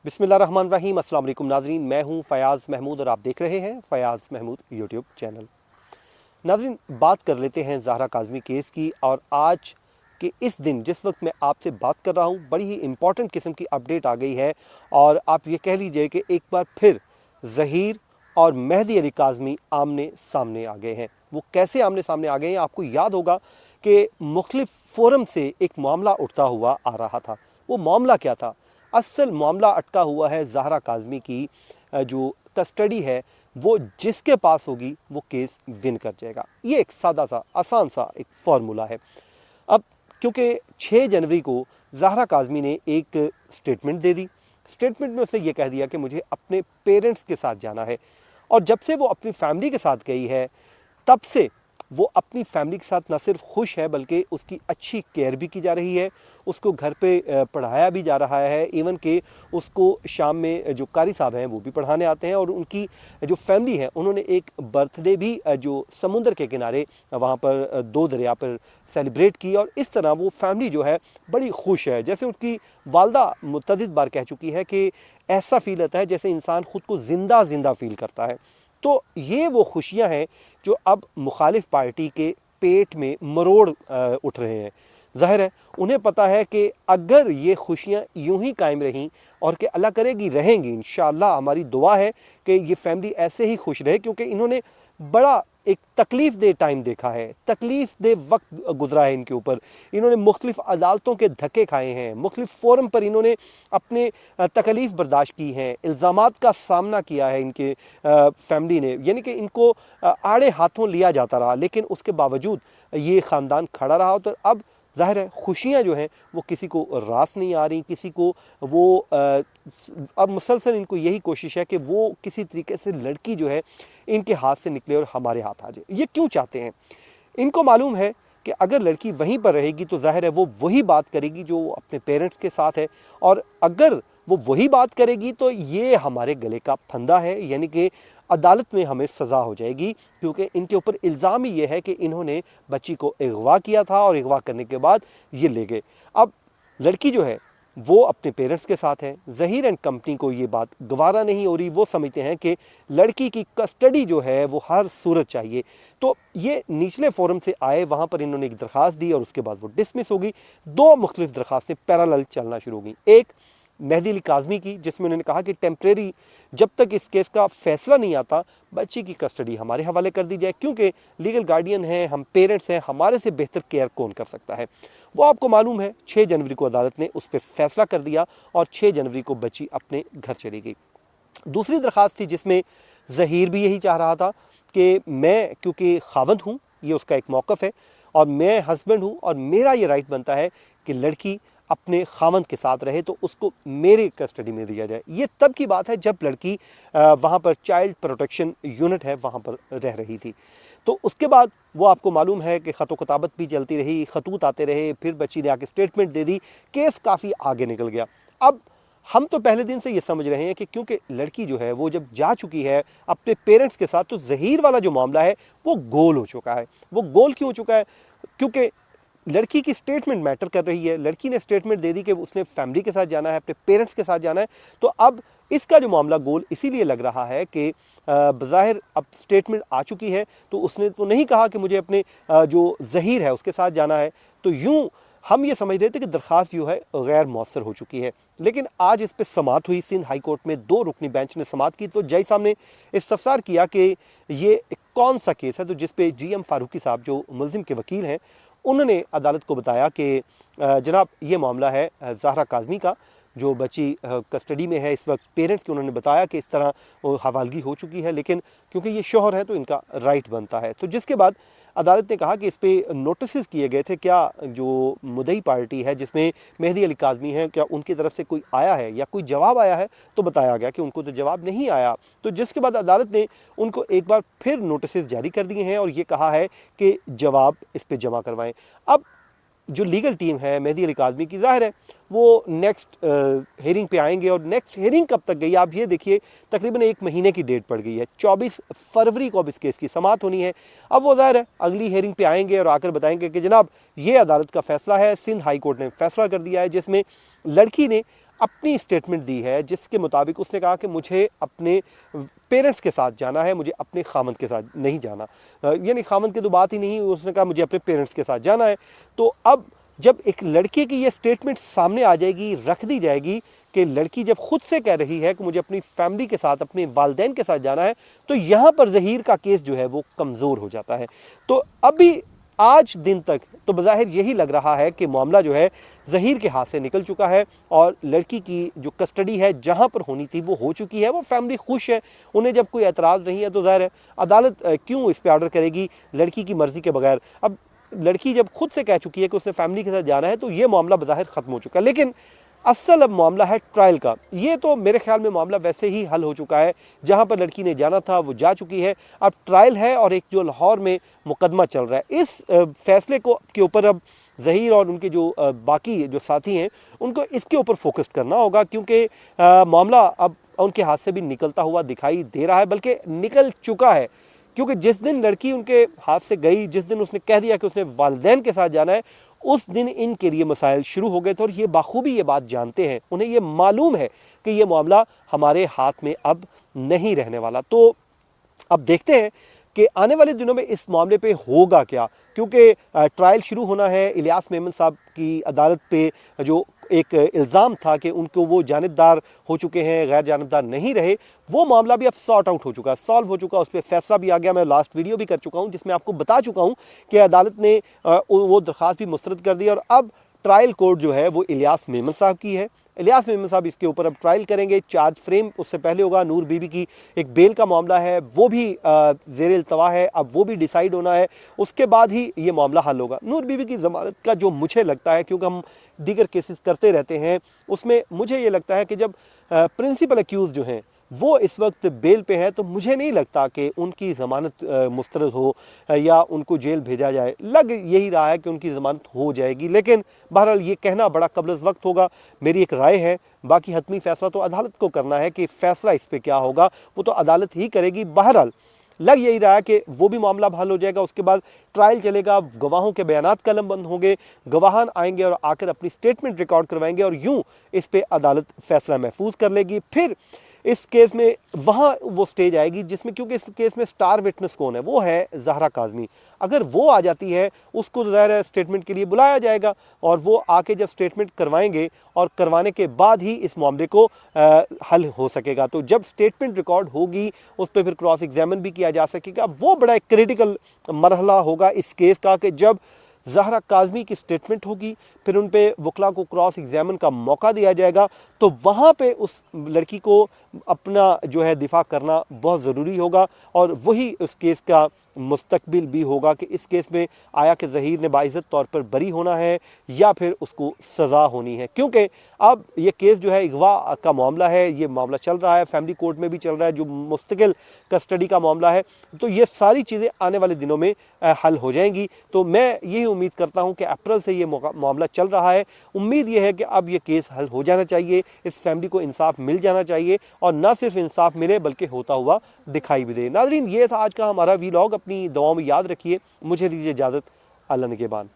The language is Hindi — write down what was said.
बिस्मिल्लाहिर्रहमानिर्रहीम। अस्सलाम वालेकुम नाज़रीन, मैं हूं फ़याज़ महमूद और आप देख रहे हैं फ़याज़ महमूद यूट्यूब चैनल। नाज़रीन, बात कर लेते हैं ज़हरा काज़मी केस की। और आज के इस दिन जिस वक्त मैं आपसे बात कर रहा हूं, बड़ी ही इम्पॉर्टेंट किस्म की अपडेट आ गई है। और आप ये कह लीजिए कि एक बार फिर ज़हीर और मेहदी अली काज़मी आमने सामने आ गए हैं। वो कैसे आमने सामने आ गए हैं? आपको याद होगा कि मुख्तलिफ फोरम से एक मामला उठता हुआ आ रहा था। वो मामला क्या था? असल मामला अटका हुआ है ज़हरा काज़मी की जो कस्टडी है, वो जिसके पास होगी वो केस विन कर जाएगा। ये एक सादा सा आसान सा एक फार्मूला है। अब क्योंकि 6 जनवरी को ज़हरा काज़मी ने एक स्टेटमेंट दे दी। स्टेटमेंट में उसने ये कह दिया कि मुझे अपने पेरेंट्स के साथ जाना है। और जब से वो अपनी फैमिली के साथ गई है, तब से वो अपनी फैमिली के साथ न सिर्फ खुश है बल्कि उसकी अच्छी केयर भी की जा रही है। उसको घर पे पढ़ाया भी जा रहा है। इवन कि उसको शाम में जो कारी साहब हैं वो भी पढ़ाने आते हैं। और उनकी जो फैमिली है, उन्होंने एक बर्थडे भी जो समुंदर के किनारे वहाँ पर दो दरिया पर सेलिब्रेट की। और इस तरह वो फैमिली जो है बड़ी खुश है। जैसे उसकी वालदा मुतअद्दिद बार कह चुकी है कि ऐसा फील होता है जैसे इंसान खुद को ज़िंदा ज़िंदा फील करता है। तो ये वो खुशियाँ हैं जो अब मुखालिफ पार्टी के पेट में मरोड़ उठ रहे हैं। ज़ाहिर है उन्हें पता है कि अगर ये खुशियाँ यूं ही कायम रहीं, और कि अल्लाह करेगी रहेंगी, इंशाअल्लाह हमारी दुआ है कि ये फैमिली ऐसे ही खुश रहे, क्योंकि इन्होंने बड़ा एक तकलीफ़ दे टाइम देखा है, तकलीफ़ दे वक्त गुजरा है इनके ऊपर। इन्होंने मुख्तलिफ़ अदालतों के धक्के खाए हैं, मुख्तलिफ़ फोरम पर इन्होंने अपने तकलीफ़ बर्दाश्त की हैं, इल्ज़ामात का सामना किया है इनके फैमिली ने। यानी कि इनको आड़े हाथों लिया जाता रहा, लेकिन उसके बावजूद ये ख़ानदान खड़ा रहा। तो अब ज़ाहिर है खुशियाँ जो हैं वो किसी को रास नहीं आ रही, किसी को वो अब मुसलसल इनको यही कोशिश है कि वो किसी तरीके से लड़की जो है इनके हाथ से निकले और हमारे हाथ आ जाए। ये क्यों चाहते हैं? इनको मालूम है कि अगर लड़की वहीं पर रहेगी तो ज़ाहिर है वो वही बात करेगी जो अपने पेरेंट्स के साथ है। और अगर वो वही बात करेगी तो ये हमारे गले का फंदा है, यानी कि अदालत में हमें सज़ा हो जाएगी। क्योंकि इनके ऊपर इल्ज़ाम ही ये है कि इन्होंने बच्ची को अगवा किया था और अगवा करने के बाद ये ले गए। अब लड़की जो है वो अपने पेरेंट्स के साथ है। ज़हीर एंड कंपनी को ये बात गवारा नहीं हो रही। वो समझते हैं कि लड़की की कस्टडी जो है वो हर सूरत चाहिए। तो ये निचले फोरम से आए, वहाँ पर इन्होंने एक दरख्वास्त दी और उसके बाद वो डिसमिस हो गई। दो मुख्तलिफ दरख्वास्तें पैरेलल चलना शुरू हो गई। एक मेहदी अली काज़मी की, जिसमें उन्होंने कहा कि टेम्परेरी जब तक इस केस का फैसला नहीं आता बच्ची की कस्टडी हमारे हवाले कर दी जाए, क्योंकि लीगल गार्डियन हैं, हम पेरेंट्स हैं, हमारे से बेहतर केयर कौन कर सकता है। वो आपको मालूम है 6 जनवरी को अदालत ने उस पर फैसला कर दिया और 6 जनवरी को बच्ची अपने घर चली गई। दूसरी दरख्वास्त थी जिसमें ज़हीर भी यही चाह रहा था कि मैं क्योंकि खावंद हूँ, ये उसका एक मौक़िफ़ है, और मैं हस्बैंड हूँ और मेरा ये राइट बनता है कि लड़की अपने खावंद के साथ रहे, तो उसको मेरे कस्टडी में दिया जाए। ये तब की बात है जब लड़की वहाँ पर चाइल्ड प्रोटेक्शन यूनिट है वहाँ पर रह रही थी। तो उसके बाद वो आपको मालूम है कि ख़त किताबत भी चलती रही, खतूत आते रहे, फिर बच्ची ने आके स्टेटमेंट दे दी, केस काफ़ी आगे निकल गया। अब हम तो पहले दिन से ये समझ रहे हैं कि क्योंकि लड़की जो है वो जब जा चुकी है अपने पेरेंट्स के साथ, तो ज़हीर वाला जो मामला है वो गोल हो चुका है। वो गोल क्यों हो चुका है? क्योंकि लड़की की स्टेटमेंट मैटर कर रही है। लड़की ने स्टेटमेंट दे दी कि उसने फैमिली के साथ जाना है, अपने पेरेंट्स के साथ जाना है। तो अब इसका जो मामला गोल इसीलिए लग रहा है कि बज़ाहिर अब स्टेटमेंट आ चुकी है, तो उसने तो नहीं कहा कि मुझे अपने जो ज़हीर है उसके साथ जाना है। तो यूँ हम ये समझ रहे थे कि दरख्वास्त जो है गैर मौसर हो चुकी है। लेकिन आज इस पर समात हुई। सिंध हाई कोर्ट में 2 रुकनी बेंच ने समात की। तो जज साहब ने इस्तफसार किया कि ये कौन सा केस है, तो जिस पे GM फारूकी साहब जो मुलजिम के वकील हैं, उन्होंने अदालत को बताया कि जनाब ये मामला है ज़हरा काज़मी का, जो बच्ची कस्टडी में है इस वक्त। पेरेंट्स के उन्होंने बताया कि इस तरह वो हवालगी हो चुकी है, लेकिन क्योंकि ये शौहर है तो इनका राइट बनता है। तो जिसके बाद अदालत ने कहा कि इस पर नोटिस किए गए थे, क्या जो मुद्दई पार्टी है जिसमें मेहदी अली काज़मी है, क्या उनकी तरफ से कोई आया है या कोई जवाब आया है? तो बताया गया कि उनको तो जवाब नहीं आया। तो जिसके बाद अदालत ने उनको एक बार फिर नोटिस जारी कर दिए हैं और ये कहा है कि जवाब इस पर जमा करवाएं। अब जो लीगल टीम है मेहदी अली काज़मी की, ज़ाहिर है वो नेक्स्ट हेयरिंग पे आएंगे। और नेक्स्ट हेयरिंग कब तक गई आप ये देखिए, तकरीबन 1 महीने की डेट पड़ गई है। 24 फरवरी को अब इस केस की समात होनी है। अब वो ज़ाहिर है अगली हेयरिंग पे आएंगे और आकर बताएंगे कि जनाब ये अदालत का फ़ैसला है, सिंध हाई कोर्ट ने फैसला कर दिया है, जिसमें लड़की ने अपनी स्टेटमेंट दी है, जिसके मुताबिक उसने कहा कि मुझे अपने पेरेंट्स के साथ जाना है, मुझे अपने खामंद के साथ नहीं जाना। यानी खामंद की तो बात ही नहीं, उसने कहा मुझे अपने पेरेंट्स के साथ जाना है। तो अब जब एक लड़के की ये स्टेटमेंट सामने आ जाएगी, रख दी जाएगी कि लड़की जब खुद से कह रही है कि मुझे अपनी फैमिली के साथ, अपने वालिदैन के साथ जाना है, तो यहाँ पर ज़हीर का केस जो है वो कमज़ोर हो जाता है। तो अभी आज दिन तक तो बज़ाहिर यही लग रहा है कि मामला जो है ज़हीर के हाथ से निकल चुका है और लड़की की जो कस्टडी है जहाँ पर होनी थी वो हो चुकी है। वो फैमिली खुश है, उन्हें जब कोई एतराज़ नहीं है तो ज़ाहिर है अदालत क्यों इस पर ऑर्डर करेगी लड़की की मर्ज़ी के बगैर। अब लड़की जब खुद से कह चुकी है कि उसने फैमिली के साथ जाना है तो ये मामला बज़ाहिर ख़त्म हो चुका है। लेकिन असल अब मामला है ट्रायल का। ये तो मेरे ख्याल में मामला वैसे ही हल हो चुका है, जहां पर लड़की ने जाना था वो जा चुकी है। अब ट्रायल है और एक जो लाहौर में मुकदमा चल रहा है, इस फैसले को के ऊपर अब ज़हीर और उनके जो बाकी जो साथी हैं उनको इसके ऊपर फोकस करना होगा, क्योंकि मामला अब उनके हाथ से भी निकलता हुआ दिखाई दे रहा है, बल्कि निकल चुका है। क्योंकि जिस दिन लड़की उनके हाथ से गई, जिस दिन उसने कह दिया कि उसने वालिदैन के साथ जाना है, उस दिन इनके लिए मसाइल शुरू हो गए थे और ये बाखूबी ये बात जानते हैं, उन्हें ये मालूम है कि ये मामला हमारे हाथ में अब नहीं रहने वाला। तो अब देखते हैं कि आने वाले दिनों में इस मामले पे होगा क्या, क्योंकि ट्रायल शुरू होना है। इलियास मेमन साहब की अदालत पे जो एक इल्ज़ाम था कि उनको वो जानिबदार हो चुके हैं, गैर जानिबदार नहीं रहे, वो मामला भी अब सॉर्ट आउट हो चुका है, सॉल्व हो चुका है, उस पर फैसला भी आ गया। मैं लास्ट वीडियो भी कर चुका हूँ जिसमें आपको बता चुका हूँ कि अदालत ने वो दरख्वास्त भी मुस्तरद कर दी और अब ट्रायल कोर्ट जो है वो इलियास मेमन साहब की है। इलियास मेमन साहब इसके ऊपर अब ट्रायल करेंगे। चार्ज फ्रेम उससे पहले होगा। नूर बीबी की एक बेल का मामला है, वो भी ज़ेर इल्तवा है, अब वो भी डिसाइड होना है, उसके बाद ही ये मामला हल होगा। नूर बीबी की ज़मानत का जो मुझे लगता है, क्योंकि हम दीगर केसेस करते रहते हैं, उसमें मुझे ये लगता है कि जब प्रिंसिपल एक्यूज़ जो हैं वो इस वक्त बेल पे है, तो मुझे नहीं लगता कि उनकी ज़मानत मुस्तरद हो या उनको जेल भेजा जाए। लग यही रहा है कि उनकी ज़मानत हो जाएगी, लेकिन बहरहाल ये कहना बड़ा कब्ल वक्त होगा। मेरी एक राय है, बाकी हतमी फ़ैसला तो अदालत को करना है कि फ़ैसला इस पर क्या होगा, वो तो अदालत ही करेगी। बहरहाल लग यही रहा है कि वो भी मामला हल हो जाएगा। उसके बाद ट्रायल चलेगा, गवाहों के बयानात कलम बंद होंगे, गवाहान आएंगे और आकर अपनी स्टेटमेंट रिकॉर्ड करवाएंगे और यूं इस पे अदालत फैसला महफूज कर लेगी। फिर इस केस में वहाँ वो स्टेज आएगी जिसमें, क्योंकि इस केस में स्टार विटनेस कौन है, वो है ज़हरा काज़मी। अगर वो आ जाती है, उसको ज़ाहिर स्टेटमेंट के लिए बुलाया जाएगा और वो आके जब स्टेटमेंट करवाएंगे और करवाने के बाद ही इस मामले को हल हो सकेगा। तो जब स्टेटमेंट रिकॉर्ड होगी उस पर फिर क्रॉस एग्जामिन भी किया जा सकेगा। वो बड़ा एक क्रिटिकल मरहला होगा इस केस का कि जब ज़हरा काज़मी की स्टेटमेंट होगी, फिर उन पे वकला को क्रॉस एग्जामिन का मौका दिया जाएगा, तो वहाँ पे उस लड़की को अपना जो है दिफा करना बहुत ज़रूरी होगा और वही उस केस का मुस्तकबिल भी होगा कि इस केस में आया कि ज़हीर ने बाइज़्ज़त तौर पर बरी होना है या फिर उसको सज़ा होनी है। क्योंकि अब ये केस जो है अगवा का मामला है, ये मामला चल रहा है, फैमिली कोर्ट में भी चल रहा है, जो मुस्तकिल कस्टडी का मामला है। तो ये सारी चीज़ें आने वाले दिनों में हल हो जाएंगी। तो मैं यही उम्मीद करता हूँ कि अप्रैल से ये मामला चल रहा है, उम्मीद ये है कि अब ये केस हल हो जाना चाहिए, इस फैमिली को इंसाफ मिल जाना चाहिए और ना सिर्फ इंसाफ मिले बल्कि होता हुआ दिखाई भी दे। नाज़रीन, ये था आज का हमारा वीलॉग। अपनी दुआओं में याद रखिए। मुझे दीजिए इजाज़त। अल्लाह निगहबान।